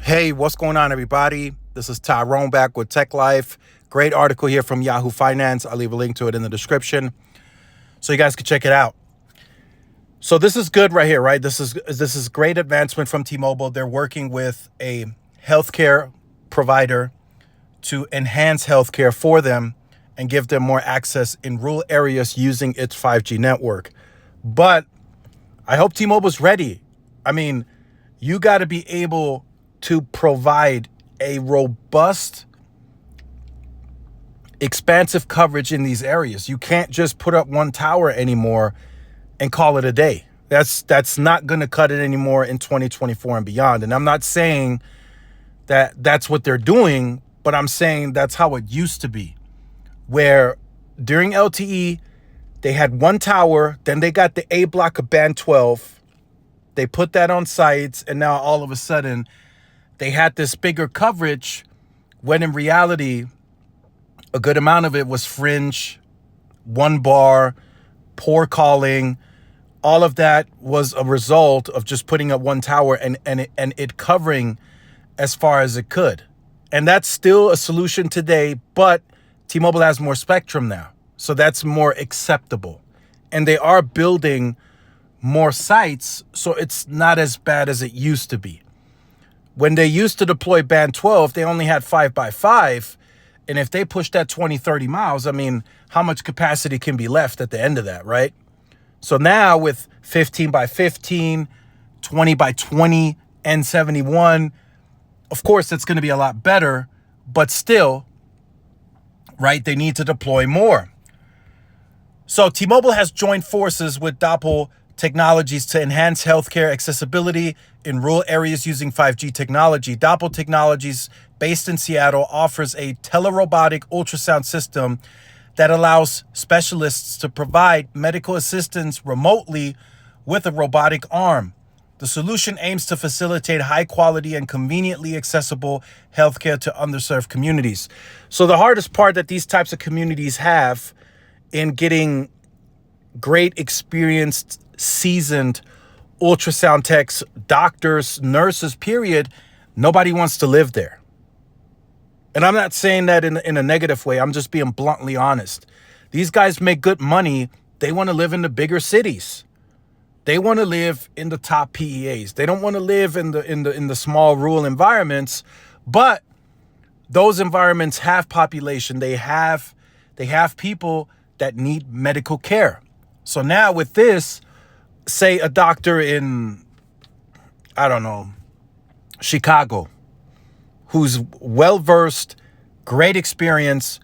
Hey, what's going on, everybody? This is Tyrone back with Tech Life. Great article here from Yahoo Finance. I'll leave a link to it in the description so you guys can check it out. So this is good right here, right? This is great advancement from T-Mobile. They're working with a healthcare provider to enhance healthcare for them and give them more access in rural areas using its 5G network. But I hope T-Mobile's ready. I mean, you got to be able to provide a robust, expansive coverage in these areas. You can't just put up one tower anymore and call it a day. That's not going to cut it anymore in 2024 and beyond. And I'm not saying that that's what they're doing, but I'm saying that's how it used to be, where during LTE, they had one tower, then they got the A block of band 12. They put that on sites, and now all of a sudden, they had this bigger coverage when in reality, a good amount of it was fringe, one bar, poor calling. All of that was a result of just putting up one tower and it covering as far as it could. And that's still a solution today, but T-Mobile has more spectrum now. So that's more acceptable. And they are building more sites, so it's not as bad as it used to be. When they used to deploy band 12, they only had 5x5. And if they push that 20, 30 miles, I mean, how much capacity can be left at the end of that, right? So now with 15x15, 20x20, N71, of course, it's going to be a lot better, but still, right, they need to deploy more. So T-Mobile has joined forces with Doppel Technologies to enhance healthcare accessibility in rural areas using 5G technology. Doppel Technologies, based in Seattle, offers a telerobotic ultrasound system that allows specialists to provide medical assistance remotely with a robotic arm. The solution aims to facilitate high quality and conveniently accessible healthcare to underserved communities. So the hardest part that these types of communities have in getting great, experienced, seasoned ultrasound techs, doctors, nurses, period, nobody wants to live there. And I'm not saying that in a negative way. I'm just being bluntly honest. These guys make good money. They want to live in the bigger cities. They want to live in the top PEAs. They don't want to live in the small rural environments. But those environments have population. They have people that need medical care. So now with this, say a doctor in, I don't know, Chicago, who's well-versed, great experience,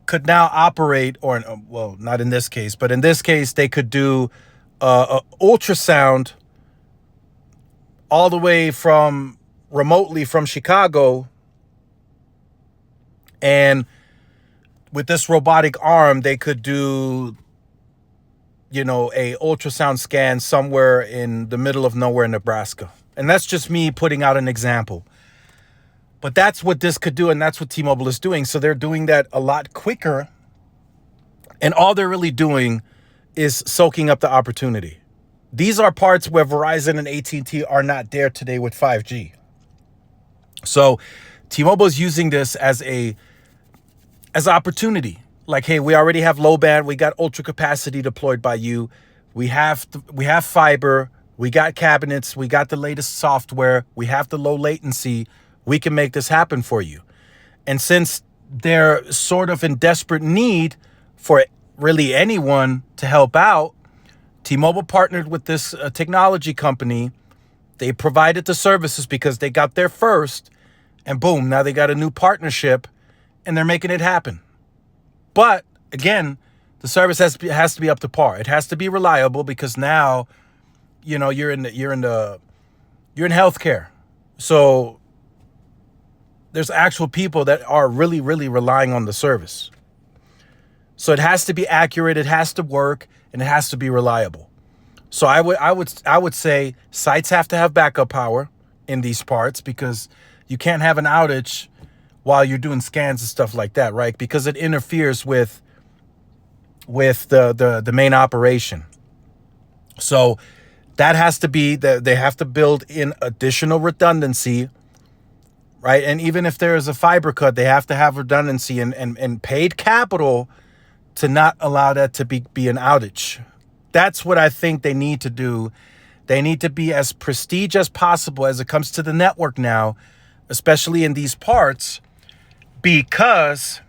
could now operate, or, well, not in this case, but in this case, they could do a ultrasound all the way from remotely from Chicago. And with this robotic arm, they could do, you know, a ultrasound scan somewhere in the middle of nowhere in Nebraska. And that's just me putting out an example. But that's what this could do, and that's what T-Mobile is doing. So they're doing that a lot quicker. And all they're really doing is soaking up the opportunity. These are parts where Verizon and AT&T are not there today with 5G. So T-Mobile is using this as opportunity. Like, hey, we already have low band. We got ultra capacity deployed by you. We have fiber. We got cabinets. We got the latest software. We have the low latency. We can make this happen for you. And since they're sort of in desperate need for really anyone to help out, T-Mobile partnered with this technology company. They provided the services because they got there first. And boom, now they got a new partnership and they're making it happen. But again, the service has to be up to par. It has to be reliable because now, you know, you're in healthcare. So there's actual people that are really, really relying on the service. So it has to be accurate, it has to work, and it has to be reliable. So I would say sites have to have backup power in these parts because you can't have an outage while you're doing scans and stuff like that, right? Because it interferes with the main operation. So that has to be, they have to build in additional redundancy right? And even if there is a fiber cut, they have to have redundancy and paid capital to not allow that to be an outage. That's what I think they need to do. They need to be as prestige as possible as it comes to the network now, especially in these parts, because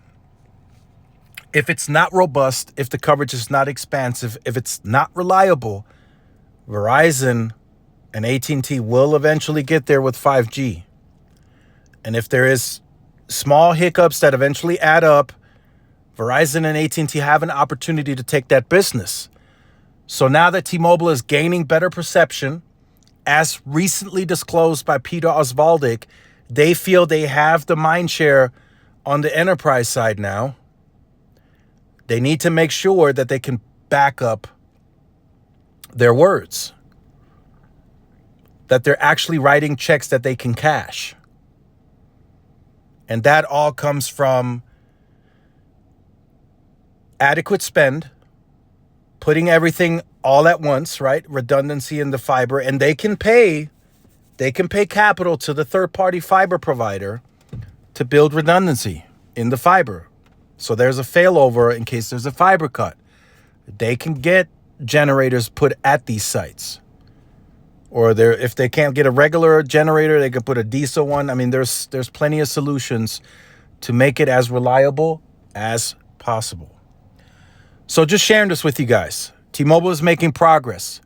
if it's not robust, if the coverage is not expansive, if it's not reliable, Verizon and AT&T will eventually get there with 5G. And if there is small hiccups that eventually add up, Verizon and AT&T have an opportunity to take that business. So now that T-Mobile is gaining better perception, as recently disclosed by Peter Osvaldik, they feel they have the mind share on the enterprise side now. They need to make sure that they can back up their words, that they're actually writing checks that they can cash. And that all comes from adequate spend, putting everything all at once, right? Redundancy in the fiber, and they can pay capital to the third-party fiber provider to build redundancy in the fiber. So there's a failover in case there's a fiber cut. They can get generators put at these sites. Or if they can't get a regular generator, they can put a diesel one. I mean, there's plenty of solutions to make it as reliable as possible. So just sharing this with you guys. T-Mobile is making progress.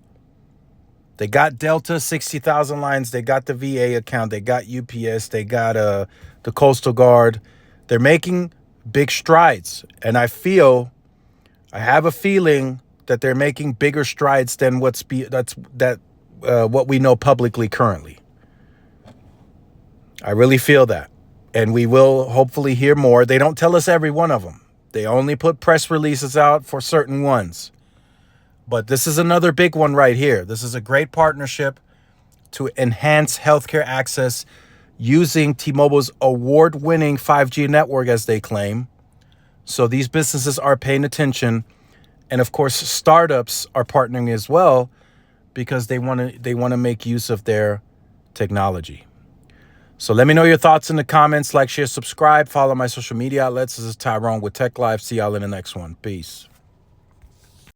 They got Delta, 60,000 lines. They got the VA account. They got UPS. They got the Coastal Guard. They're making big strides. And I have a feeling that they're making bigger strides than what we know publicly currently. I really feel that. And we will hopefully hear more. They don't tell us every one of them. They only put press releases out for certain ones. But this is another big one right here. This is a great partnership to enhance healthcare access using T-Mobile's award-winning 5G network, as they claim. So these businesses are paying attention. And of course, startups are partnering as well because they want to make use of their technology. So let me know your thoughts in the comments. Like, share, subscribe, follow my social media outlets. This is Tyrone with Tech Live. See y'all in the next one. Peace.